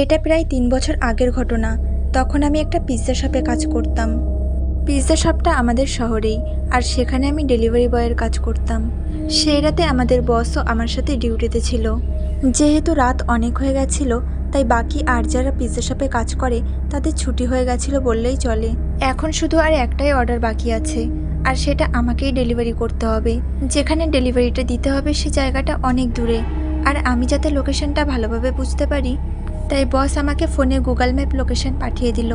এটা প্রায় 3 বছর আগের ঘটনা। তখন আমি একটা পিৎজা শপে কাজ করতাম। পিৎজা শপটা আমাদের শহরেই, আর সেখানে আমি ডেলিভারি বয়ের কাজ করতাম। সেই রাতে আমাদের বসও আমার সাথে ডিউটিতে ছিল। যেহেতু রাত অনেক হয়ে গেছিল, তাই বাকি আর যারা পিৎজা শপে কাজ করে তাদের ছুটি হয়ে গেছিল বললেই চলে। এখন শুধু আর একটাই অর্ডার বাকি আছে, আর সেটা আমাকেই ডেলিভারি করতে হবে। যেখানে ডেলিভারিটা দিতে হবে সে জায়গাটা অনেক দূরে, আর আমি যাতে লোকেশনটা ভালোভাবে বুঝতে পারি, তাই বস আমাকে ফোনে গুগল ম্যাপ লোকেশন পাঠিয়ে দিল।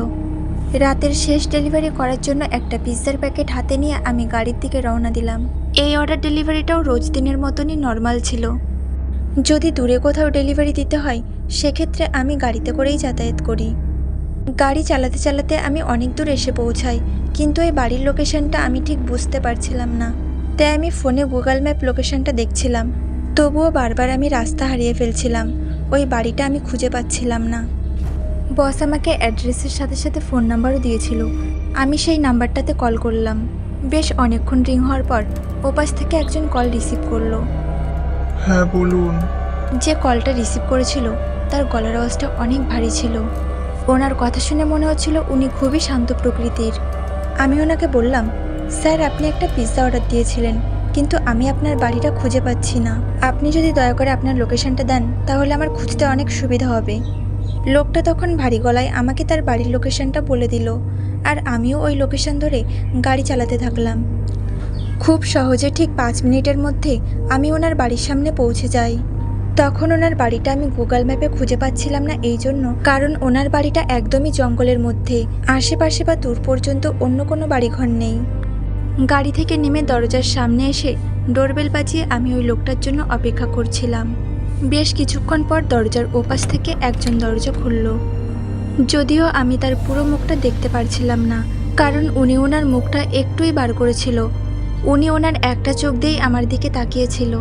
রাতের শেষ ডেলিভারি করার জন্য একটা পিৎজার প্যাকেট হাতে নিয়ে আমি গাড়ির দিকে রওনা দিলাম। এই অর্ডার ডেলিভারিটাও রোজ দিনের মতনই নর্মাল ছিল। যদি দূরে কোথাও ডেলিভারি দিতে হয় সেক্ষেত্রে আমি গাড়িতে করেই যাতায়াত করি। গাড়ি চালাতে চালাতে আমি অনেক দূর এসে পৌঁছাই, কিন্তু এই বাড়ির লোকেশনটা আমি ঠিক বুঝতে পারছিলাম না। তাই আমি ফোনে গুগল ম্যাপ লোকেশনটা দেখছিলাম, তবুও বারবার আমি রাস্তা হারিয়ে ফেলছিলাম। ওই বাড়িটা আমি খুঁজে পাচ্ছিলাম না। বস আমাকে অ্যাড্রেসের সাথে সাথে ফোন নাম্বারও দিয়েছিল। আমি সেই নাম্বারটাতে কল করলাম। বেশ অনেকক্ষণ রিং হওয়ার পর ওপাশ থেকে একজন কল রিসিভ করলো। হ্যাঁ বলুন। যে কলটা রিসিভ করেছিল তার গলার আওয়াজটা অনেক ভারী ছিল। ওনার কথা শুনে মনে হচ্ছিল উনি খুবই শান্ত প্রকৃতির। আমি ওনাকে বললাম, স্যার আপনি একটা পিৎজা অর্ডার দিয়েছিলেন, কিন্তু আমি আপনার বাড়িটা খুঁজে পাচ্ছি না। আপনি যদি দয়া করে আপনার লোকেশনটা দেন তাহলে আমার খুঁজতে অনেক সুবিধা হবে। লোকটা তখন ভারী গলায় আমাকে তার বাড়ির লোকেশনটা বলে দিল, আর আমিও ওই লোকেশন ধরে গাড়ি চালাতে থাকলাম। খুব সহজে ঠিক 5 মিনিটের মধ্যে আমি ওনার বাড়ির সামনে পৌঁছে যাই। তখন ওনার বাড়িটা আমি গুগল ম্যাপে খুঁজে পাচ্ছিলাম না, এই জন্য কারণ ওনার বাড়িটা একদমই জঙ্গলের মধ্যে। আশেপাশে বা দূর পর্যন্ত অন্য কোনো বাড়িঘর নেই। গাড়ি থেকে নেমে দরজার সামনে এসে ডোরবেল বাজিয়ে আমি ওই লোকটার জন্য অপেক্ষা করছিলাম। বেশ কিছুক্ষণ পর দরজার ওপাশ থেকে একজন দরজা খুলল। যদিও আমি তার পুরো মুখটা দেখতে পারছিলাম না, কারণ উনি ওনার মুখটা একটুই বার করেছিল। উনি ওনার একটা চোখ দিয়েই আমার দিকে তাকিয়েছিল।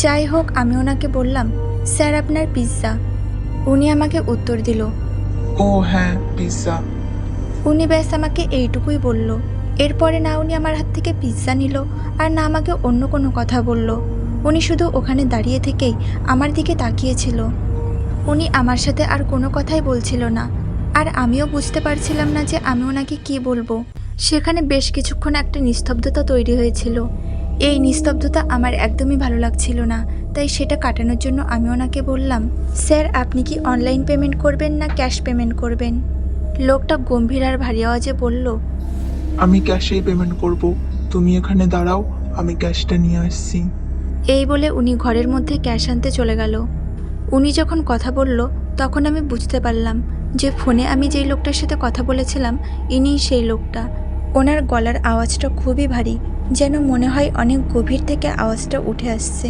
যাই হোক, আমি ওনাকে বললাম, স্যার আপনার পিৎজা। উনি আমাকে উত্তর দিল। ও হ্যাঁ, পিৎজা। উনি ব্যাস আমাকে এইটুকুই বলল। এরপরে না উনি আমার হাত থেকে পিৎজা নিল, আর না আমাকে অন্য কোনো কথা বলল। উনি শুধু ওখানে দাঁড়িয়ে থেকেই আমার দিকে তাকিয়েছিল। উনি আমার সাথে আর কোনো কথাই বলছিল না, আর আমিও বুঝতে পারছিলাম না যে আমি ওনাকে কী বলবো। সেখানে বেশ কিছুক্ষণ একটা নিস্তব্ধতা তৈরি হয়েছিল। এই নিস্তব্ধতা আমার একদমই ভালো লাগছিল না, তাই সেটা কাটানোর জন্য আমি ওনাকে বললাম, স্যার আপনি কি অনলাইন পেমেন্ট করবেন না ক্যাশ পেমেন্ট করবেন? লোকটা গম্ভীর আর ভারী আওয়াজে বলল, আমি ক্যাশেই পেমেন্ট করব, তুমি এখানে দাঁড়াও, আমি ক্যাশটা নিয়ে আসছি। এই বলে উনি ঘরের মধ্যে ক্যাশ আনতে চলে গেল। উনি যখন কথা বলল তখন আমি বুঝতে পারলাম যে ফোনে আমি যেই লোকটার সাথে কথা বলেছিলাম ইনিই সেই লোকটা। ওনার গলার আওয়াজটা খুবই ভারী, যেন মনে হয় অনেক গভীর থেকে আওয়াজটা উঠে আসছে।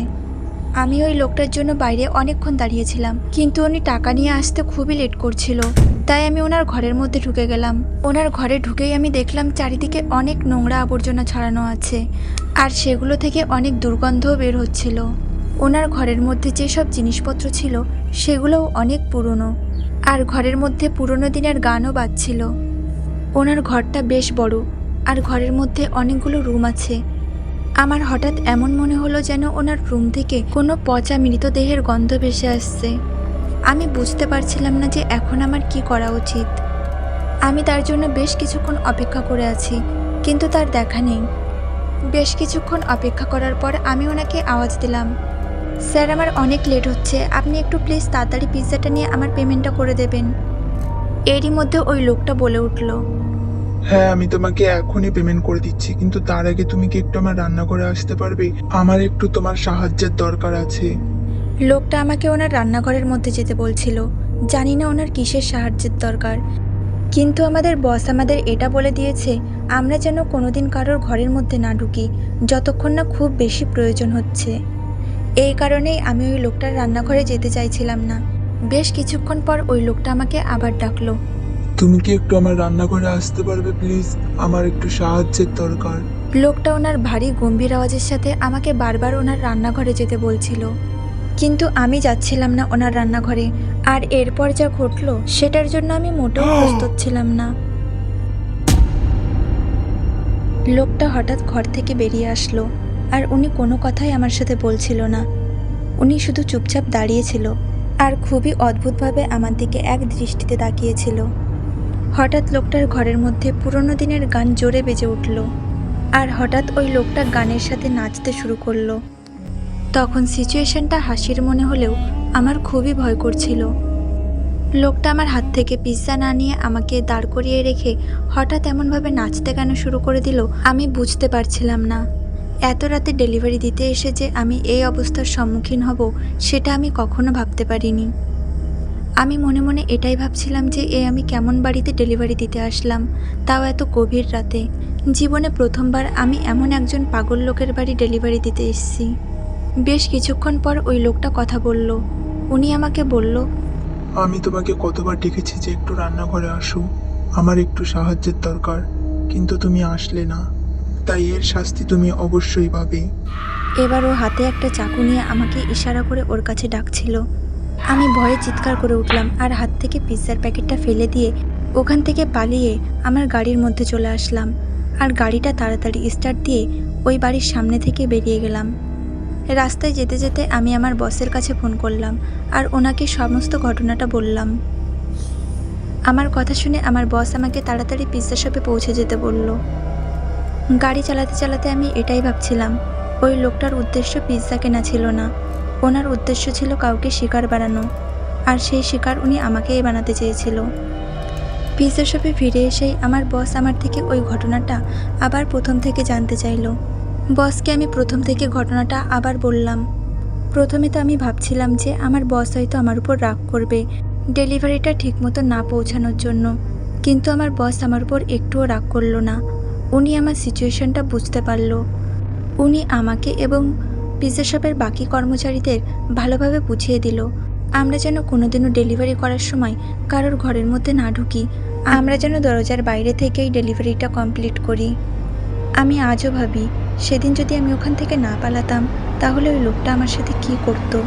আমি ওই লোকটার জন্য বাইরে অনেকক্ষণ দাঁড়িয়েছিলাম, কিন্তু উনি টাকা নিয়ে আসতে খুবই লেট করছিল। তাই আমি ওনার ঘরের মধ্যে ঢুকে গেলাম। ওনার ঘরে ঢুকেই আমি দেখলাম চারিদিকে অনেক নোংরা আবর্জনা ছড়ানো আছে, আর সেগুলো থেকে অনেক দুর্গন্ধও বের হচ্ছিল। ওনার ঘরের মধ্যে যেসব জিনিসপত্র ছিল সেগুলোও অনেক পুরনো, আর ঘরের মধ্যে পুরনো দিনের গানও বাজছিল। ওনার ঘরটা বেশ বড়, আর ঘরের মধ্যে অনেকগুলো রুম আছে। আমার হঠাৎ এমন মনে হলো যেন ওনার রুম থেকে কোনো পচা মৃতদেহের গন্ধ ভেসে আসছে। আমি বুঝতে পারছিলাম না যে এখন আমার কি করা উচিত। আমি তার জন্য বেশ কিছুক্ষণ অপেক্ষা করে আছি, কিন্তু তার দেখা নেই। বেশ কিছুক্ষণ অপেক্ষা করার পর আমি ওনাকে আওয়াজ দিলাম, স্যার আমার অনেক লেট হচ্ছে, আপনি একটু প্লিজ তাড়াতাড়ি পিৎজাটা নিয়ে আমার পেমেন্টটা করে দেবেন। এরই মধ্যে ওই লোকটা বলে উঠল, হ্যাঁ আমি তোমাকে এখনই পেমেন্ট করে দিচ্ছি, কিন্তু তার আগে তুমি কি একটু আমার রান্নাঘরে আসতে পারবে? আমার একটু তোমার সাহায্যের দরকার আছে। লোকটা আমাকে ওনার রান্নাঘরের মধ্যে যেতে বলছিল। জানি না ওনার কিসের সাহায্যের দরকার, কিন্তু আমাদের বস আমাদের এটা বলে দিয়েছে আমরা যেন কোনোদিন কারোর ঘরের মধ্যে না ঢুকি যতক্ষণ না খুব বেশি প্রয়োজন হচ্ছে। এই কারণেই আমি ওই লোকটার রান্নাঘরে যেতে চাইছিলাম না। বেশ কিছুক্ষণ পর ওই লোকটা আমাকে আবার ডাকলো। তুমি কি একটু আমার রান্নাঘরে আসতে পারবে প্লিজ? আমার একটু সাহায্যের দরকার। লোকটা ওনার ভারী গম্ভীর আওয়াজের সাথে আমাকে বারবার ওনার রান্নাঘরে যেতে বলছিল, কিন্তু আমি যাচ্ছিলাম না ওনার রান্নাঘরে। আর এরপর যা ঘটলো সেটার জন্য আমি মোটেও প্রস্তুত ছিলাম না। লোকটা হঠাৎ ঘর থেকে বেরিয়ে আসলো, আর উনি কোনো কথাই আমার সাথে বলছিল না। উনি শুধু চুপচাপ দাঁড়িয়েছিল, আর খুবই অদ্ভুতভাবে আমার দিকে এক দৃষ্টিতে তাকিয়েছিল। হঠাৎ লোকটার ঘরের মধ্যে পুরনো দিনের গান জোরে বেজে উঠল, আর হঠাৎ ওই লোকটা গানের সাথে নাচতে শুরু করলো। তখন সিচুয়েশনটা হাসির মনে হলেও আমার খুবই ভয় করছিল। লোকটা আমার হাত থেকে পিৎজা না নিয়ে আমাকে দাঁড় করিয়ে রেখে হঠাৎ এমনভাবে নাচতে কেন শুরু করে দিল আমি বুঝতে পারছিলাম না। এত রাতে ডেলিভারি দিতে এসে যে আমি এই অবস্থার সম্মুখীন হব সেটা আমি কখনো ভাবতে পারিনি। আমি মনে মনে এটাই ভাবছিলাম যে আমি কেমন বাড়িতে ডেলিভারি দিতে আসলাম, তাও এত গভীর রাতে। জীবনে প্রথমবার আমি এমন একজন পাগল লোকের বাড়ি ডেলিভারি দিতে এসেছি। বেশ কিছুক্ষণ পর ওই লোকটা কথা বলল। উনি আমাকে বলল, আমি তোমাকে কতবার ডেকেছি যে একটু রান্নাঘরে আসো, আমার একটু সাহায্যের দরকার, কিন্তু তুমি আসলে না, তাই এর শাস্তি তুমি অবশ্যই পাবে। এবার ও হাতে একটা চাকু নিয়ে আমাকে ইশারা করে ওর কাছে ডাকছিল। আমি ভয়ে চিৎকার করে উঠলাম আর হাত থেকে পিৎজার প্যাকেটটা ফেলে দিয়ে ওখান থেকে পালিয়ে আমার গাড়ির মধ্যে চলে আসলাম, আর গাড়িটা তাড়াতাড়ি স্টার্ট দিয়ে ওই বাড়ির সামনে থেকে বেরিয়ে গেলাম। রাস্তায় যেতে যেতে আমি আমার বসের কাছে ফোন করলাম আর ওনাকে সমস্ত ঘটনাটা বললাম। আমার কথা শুনে আমার বস আমাকে তাড়াতাড়ি পিৎজা শপে পৌঁছে যেতে বলল। গাড়ি চালাতে চালাতে আমি এটাই ভাবছিলাম, ওই লোকটার উদ্দেশ্য পিৎজা কেনা ছিল না, ওনার উদ্দেশ্য ছিল কাউকে শিকার বানানো, আর সেই শিকার উনি আমাকেই বানাতে চেয়েছিল। পিৎজা শপে ফিরে এসেই আমার বস আমার থেকে ওই ঘটনাটা আবার প্রথম থেকে জানতে চাইল। বসকে আমি প্রথম থেকে ঘটনাটা আবার বললাম। প্রথমে তো আমি ভাবছিলাম যে আমার বস হয়তো আমার উপর রাগ করবে ডেলিভারিটা ঠিকমতো না পৌঁছানোর জন্য, কিন্তু আমার বস আমার উপর একটুও রাগ করলো না। উনি আমার সিচুয়েশনটা বুঝতে পারল। উনি আমাকে এবং পিৎজা শপের বাকি কর্মচারীদের ভালোভাবে বুঝিয়ে দিল আমরা যেন কোনোদিনও ডেলিভারি করার সময় কারোর ঘরের মধ্যে না ঢুকি, আমরা যেন দরজার বাইরে থেকেই ডেলিভারিটা কমপ্লিট করি। আমি আজও ভাবি সেদিন যদি আমি ওখান থেকে না পালাতাম তাহলে ওই লোকটা আমার সাথে কী করতো।